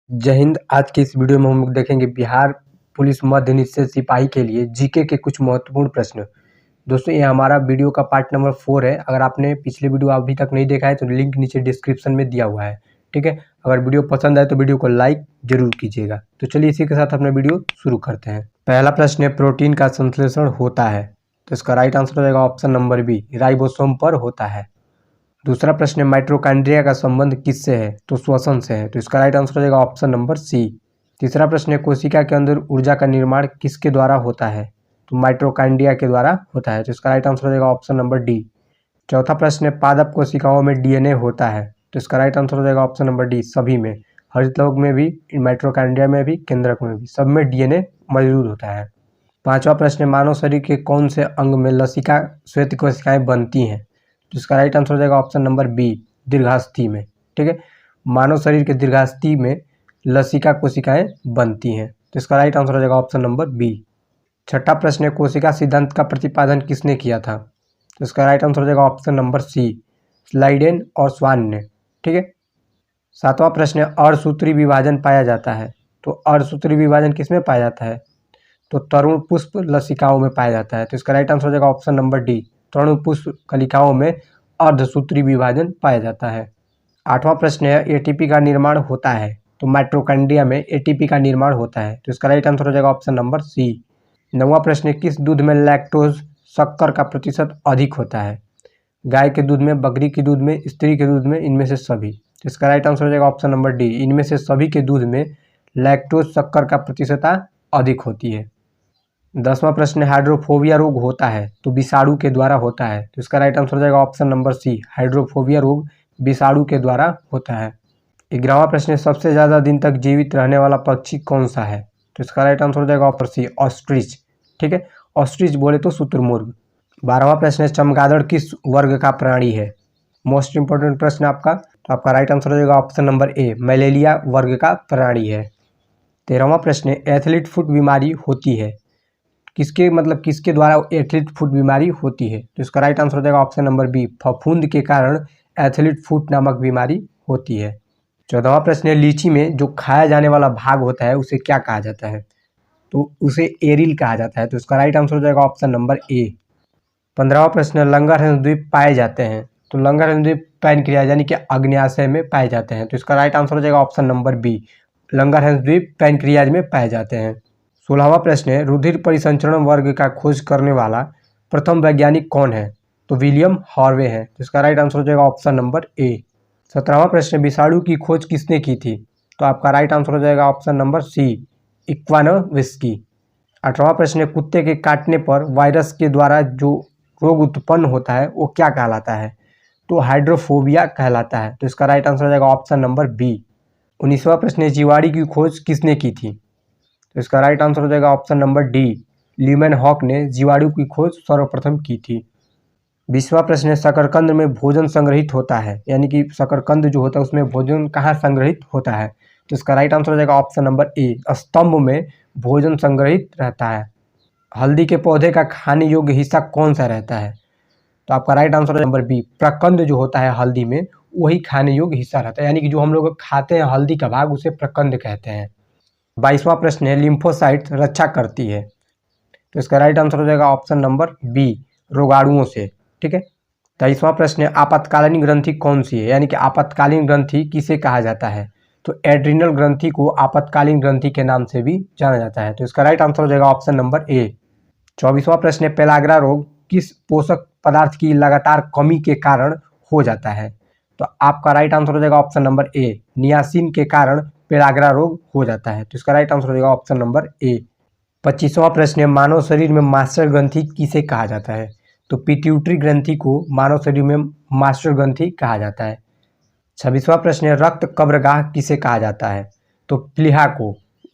जय हिंद। आज के इस वीडियो में हम लोग देखेंगे बिहार पुलिस मध्य निश्चय सिपाही के लिए जीके के कुछ महत्वपूर्ण प्रश्न। दोस्तों, ये हमारा वीडियो का पार्ट नंबर 4 है। अगर आपने पिछले वीडियो अभी तक नहीं देखा है तो लिंक नीचे डिस्क्रिप्शन में दिया हुआ है। ठीक है, अगर वीडियो पसंद आए तो वीडियो को लाइक जरूर कीजिएगा। तो चलिए इसी के साथ अपना वीडियो शुरू करते हैं। पहला प्रश्न है, प्रोटीन का संश्लेषण होता है, तो इसका राइट आंसर हो जाएगा ऑप्शन नंबर बी, राइबोसोम पर होता है। दूसरा प्रश्न है, माइटोकॉन्ड्रिया का संबंध किससे है, तो श्वसन से है, तो इसका राइट आंसर हो जाएगा ऑप्शन नंबर सी। तीसरा प्रश्न है, कोशिका के अंदर ऊर्जा का निर्माण किसके द्वारा होता है, तो माइटोकॉन्ड्रिया के द्वारा होता है, तो इसका राइट आंसर हो जाएगा ऑप्शन नंबर डी। चौथा प्रश्न है, पादप कोशिकाओं में डीएनए होता है, तो इसका राइट आंसर हो जाएगा ऑप्शन नंबर डी, सभी में, हरित लौह में भी, माइटोकॉन्ड्रिया में भी, केंद्रक में भी, सब में डीएनए मौजूद होता है। पांचवा प्रश्न है, मानव शरीर के कौन से अंग में लसिका श्वेत कोशिकाएं बनती हैं, तो इसका राइट आंसर हो जाएगा ऑप्शन नंबर बी, दीर्घास्थि में। ठीक है, मानव शरीर के दीर्घास्थि में लसिका कोशिकाएं बनती हैं, तो इसका राइट आंसर हो जाएगा ऑप्शन नंबर बी। छठा प्रश्न है, कोशिका सिद्धांत का प्रतिपादन किसने किया था, तो इसका राइट आंसर हो जाएगा ऑप्शन नंबर सी, स्लाइडेन और स्वान ने। ठीक है, सातवां प्रश्न है, अर्धसूत्री विभाजन पाया जाता है, तो अर्धसूत्री विभाजन किसमें पाया जाता है, तो तरुण पुष्प लसिकाओं में पाया जाता है, तो इसका राइट आंसर हो जाएगा ऑप्शन नंबर डी, तरुण पुष्प कलिकाओं में अर्धसूत्री विभाजन पाया जाता है। आठवां प्रश्न है, एटीपी का निर्माण होता है, तो माइटोकॉन्ड्रिया में एटीपी का निर्माण होता है, तो इसका राइट आंसर हो जाएगा ऑप्शन नंबर सी। नौवां प्रश्न है, किस दूध में लैक्टोज शक्कर का प्रतिशत अधिक होता है, गाय के दूध में, बकरी के दूध में, स्त्री के दूध में, इनमें से सभी, तो इसका राइट आंसर हो जाएगा ऑप्शन नंबर डी, इनमें से सभी के दूध में लैक्टोज शक्कर का प्रतिशत अधिक होती है। 10वां प्रश्न है, हाइड्रोफोबिया रोग होता है, तो विषाणु के द्वारा होता है, तो इसका राइट आंसर हो जाएगा ऑप्शन नंबर सी, हाइड्रोफोबिया रोग विषाणु के द्वारा होता है। 11वां प्रश्न है, सबसे ज़्यादा दिन तक जीवित रहने वाला पक्षी कौन सा है, तो इसका राइट आंसर हो जाएगा ऑप्शन सी, ऑस्ट्रिच। ठीक है, ऑस्ट्रिच बोले तो शुतुरमुर्ग। 12वां प्रश्न है, चमगादड़ किस वर्ग का प्राणी है, मोस्ट इंपॉर्टेंट प्रश्न आपका, तो आपका राइट आंसर हो जाएगा ऑप्शन नंबर ए, मैलेरिया वर्ग का प्राणी है। 13वां प्रश्न है, एथलीट फुट बीमारी होती है, किसके द्वारा एथलीट फुट बीमारी होती है, तो इसका राइट आंसर हो जाएगा ऑप्शन नंबर बी, फफूंद के कारण एथलीट फुट नामक बीमारी होती है। 14वां प्रश्न है, लीची में जो खाया जाने वाला भाग होता है उसे क्या कहा जाता है, तो उसे एरिल कहा जाता है, तो इसका राइट आंसर हो जाएगा ऑप्शन नंबर ए। 15वां प्रश्न है, लंगरहंस द्वीप पाए जाते हैं, तो लंगरहंस द्वीप पैनक्रियाज यानी कि अग्न्याशय में पाए जाते हैं, तो इसका राइट आंसर हो जाएगा ऑप्शन नंबर बी, लंगरहंस द्वीप पैनक्रियाज में पाए जाते हैं। 16वां प्रश्न है, रुधिर परिसंचरण वर्ग का खोज करने वाला प्रथम वैज्ञानिक कौन है, तो विलियम हार्वे है, तो इसका राइट आंसर हो जाएगा ऑप्शन नंबर ए। 17वां प्रश्न है, विषाणु की खोज किसने की थी, तो आपका राइट आंसर हो जाएगा ऑप्शन नंबर सी, इक्वानोविस्की। 18वां प्रश्न है, कुत्ते के काटने पर वायरस के द्वारा जो रोग उत्पन्न होता है वो क्या कहलाता है, तो हाइड्रोफोबिया कहलाता है, तो इसका राइट आंसर हो जाएगा ऑप्शन नंबर बी। 19वां प्रश्न है, जीवाणु की खोज किसने की थी, तो इसका राइट आंसर हो जाएगा ऑप्शन नंबर डी, ल्यूमेनहॉक ने जीवाणु की खोज सर्वप्रथम की थी। 20वां प्रश्न है, शकरकंद में भोजन संग्रहित होता है, यानी कि शकरकंद जो होता है उसमें भोजन कहाँ संग्रहित होता है, तो इसका राइट आंसर हो जाएगा ऑप्शन नंबर ए, स्तंभ में भोजन संग्रहित रहता है। हल्दी के पौधे का खाने योग्य हिस्सा कौन सा रहता है, तो आपका राइट आंसर नंबर बी, प्रकंद जो होता है हल्दी में वही खाने योग्य हिस्सा रहता है, यानी कि जो हम लोग खाते हैं हल्दी का भाग उसे प्रकंद कहते हैं। 22वां प्रश्न है, लिम्फोसाइट रक्षा करती है, तो इसका राइट आंसर हो जाएगा ऑप्शन नंबर बी, रोगाणुओं से। ठीक है, 23वां प्रश्न है, आपातकालीन ग्रंथि कौन सी है, यानी कि आपातकालीन ग्रंथि किसे कहा जाता है, तो एड्रिनल ग्रंथि को आपातकालीन ग्रंथि के नाम से भी जाना जाता है, तो इसका राइट आंसर हो जाएगा ऑप्शन नंबर ए। 24वां प्रश्न है, पेलाग्रा रोग किस पोषक पदार्थ की लगातार कमी के कारण हो जाता है, तो आपका राइट आंसर हो जाएगा ऑप्शन नंबर ए, नियासिन के कारण पेलाग्रा रोग हो जाता है, तो इसका राइट आंसर हो जाएगा ऑप्शन नंबर ए। 25वां प्रश्न है, मानव शरीर में मास्टर ग्रंथि किसे कहा जाता है, तो पिट्यूटरी ग्रंथि को मानव शरीर में मास्टर ग्रंथि कहा जाता है। 26वां प्रश्न है, रक्त कब्रगाह किसे कहा जाता है, तो प्लीहा को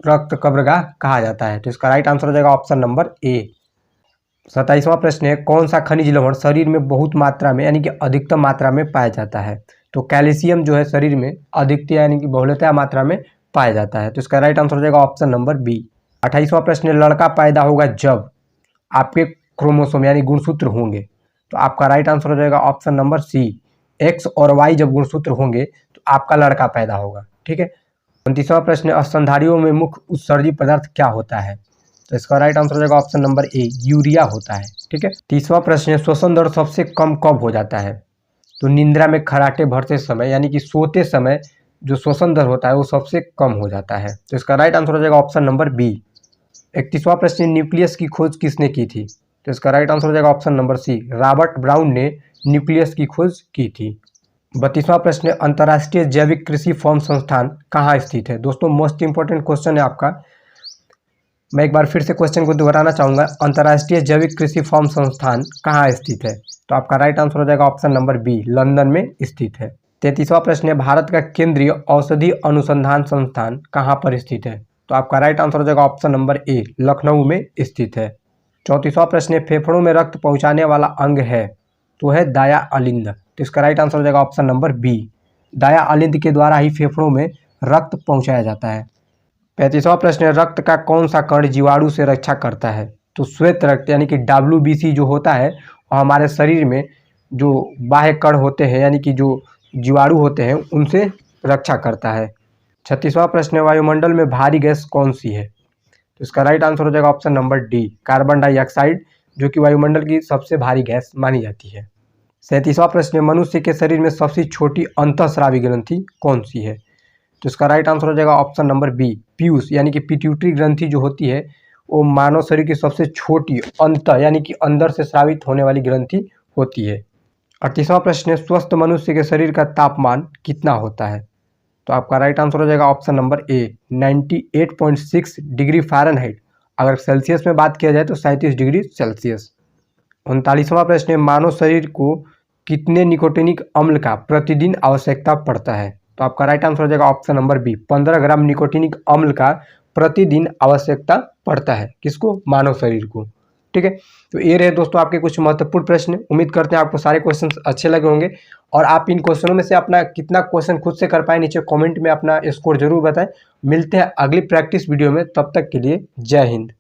रक्त कब्रगाह कहा जाता है, तो इसका राइट आंसर हो जाएगा ऑप्शन नंबर ए। 27वां प्रश्न है, कौन सा खनिज लवण शरीर में बहुत मात्रा में यानी कि अधिकतम मात्रा में पाया जाता है, तो कैल्शियम जो है शरीर में अधिकतम यानी कि बहुलतया मात्रा में पाया जाता है, तो इसका राइट आंसर हो जाएगा ऑप्शन नंबर बी। 28वां प्रश्न है, लड़का पैदा होगा जब आपके क्रोमोसोम यानी गुणसूत्र होंगे, तो आपका राइट आंसर हो जाएगा ऑप्शन नंबर सी, एक्स और वाई जब गुणसूत्र होंगे तो आपका लड़का पैदा होगा। ठीक है, 29वां प्रश्न, स्तनधारियों में मुख्य उत्सर्जी पदार्थ क्या होता है? तो इसका राइट आंसर हो जाएगा ऑप्शन नंबर ए, यूरिया होता है। ठीक है। 30वां प्रश्न, श्वसन दर सबसे कम कब हो जाता है? तो निंद्रा में खराटे भरते समय यानी कि सोते समय जो श्वसन दर होता है वो सबसे कम हो जाता है। तो इसका राइट आंसर हो जाएगा ऑप्शन नंबर बी। 31वां प्रश्न, न्यूक्लियस की खोज किसने की थी? तो इसका राइट आंसर हो जाएगा option number C, Robert Brown ने न्यूक्लियस की खोज की थी। 32वां प्रश्न, अंतर्राष्ट्रीय जैविक कृषि फॉर्म संस्थान कहाँ स्थित है? दोस्तों मोस्ट इंपॉर्टेंट क्वेश्चन है आपका, मैं एक बार फिर से क्वेश्चन को दोहराना चाहूंगा। अंतर्राष्ट्रीय जैविक कृषि फॉर्म संस्थान कहाँ स्थित है? तो आपका राइट आंसर हो जाएगा ऑप्शन नंबर बी, लंदन में स्थित है। 33वां प्रश्न है, भारत का केंद्रीय औषधि अनुसंधान संस्थान कहाँ पर स्थित है? तो आपका राइट आंसर हो जाएगा ऑप्शन नंबर ए, लखनऊ में स्थित है। 34वां प्रश्न है, फेफड़ों में रक्त पहुंचाने वाला अंग है? तो है दाया अलिंद। तो इसका राइट आंसर हो जाएगा ऑप्शन नंबर बी, दाया अलिंद के द्वारा ही फेफड़ों में रक्त पहुंचाया जाता है। 35वां प्रश्न है, रक्त का कौन सा कण जीवाणु से रक्षा करता है? तो श्वेत रक्त यानी कि WBC जो होता है वो हमारे शरीर में जो बाह्य कण होते हैं यानी कि जो जीवाणु होते हैं उनसे रक्षा करता है। 36वां प्रश्न है, वायुमंडल में भारी गैस कौन सी है? तो इसका राइट आंसर हो जाएगा option number D, carbon dioxide, जो कि वायुमंडल की सबसे भारी गैस मानी जाती है। 37वां प्रश्न है, मनुष्य के शरीर में सबसे छोटी अंतःस्रावी ग्रंथि कौन सी है? तो इसका राइट आंसर हो जाएगा ऑप्शन नंबर बी, पीयूष यानी कि पिट्यूटरी ग्रंथि जो होती है वो मानव शरीर की सबसे छोटी अंत यानी कि अंदर से स्रावित होने वाली ग्रंथि होती है। 38वां प्रश्न है, स्वस्थ मनुष्य के शरीर का तापमान कितना होता है? तो आपका राइट आंसर हो जाएगा option number A, 98.6 degree Fahrenheit. अगर सेल्सियस में बात किया जाए तो 37 डिग्री सेल्सियस। 39वां प्रश्न है, मानव शरीर को कितने निकोटिनिक अम्ल का प्रतिदिन आवश्यकता पड़ता है? तो आपका राइट आंसर हो जाएगा ऑप्शन नंबर बी, 15 ग्राम निकोटिनिक अम्ल का प्रतिदिन आवश्यकता पड़ता है। किसको? मानव शरीर को। ठीक है। तो ये रहे दोस्तों आपके कुछ महत्वपूर्ण प्रश्न। उम्मीद करते हैं आपको सारे क्वेश्चन अच्छे लगे होंगे और आप इन क्वेश्चनों में से अपना कितना क्वेश्चन खुद से कर पाए नीचे कमेंट में अपना स्कोर जरूर बताएं। मिलते हैं अगली प्रैक्टिस वीडियो में, तब तक के लिए जय हिंद।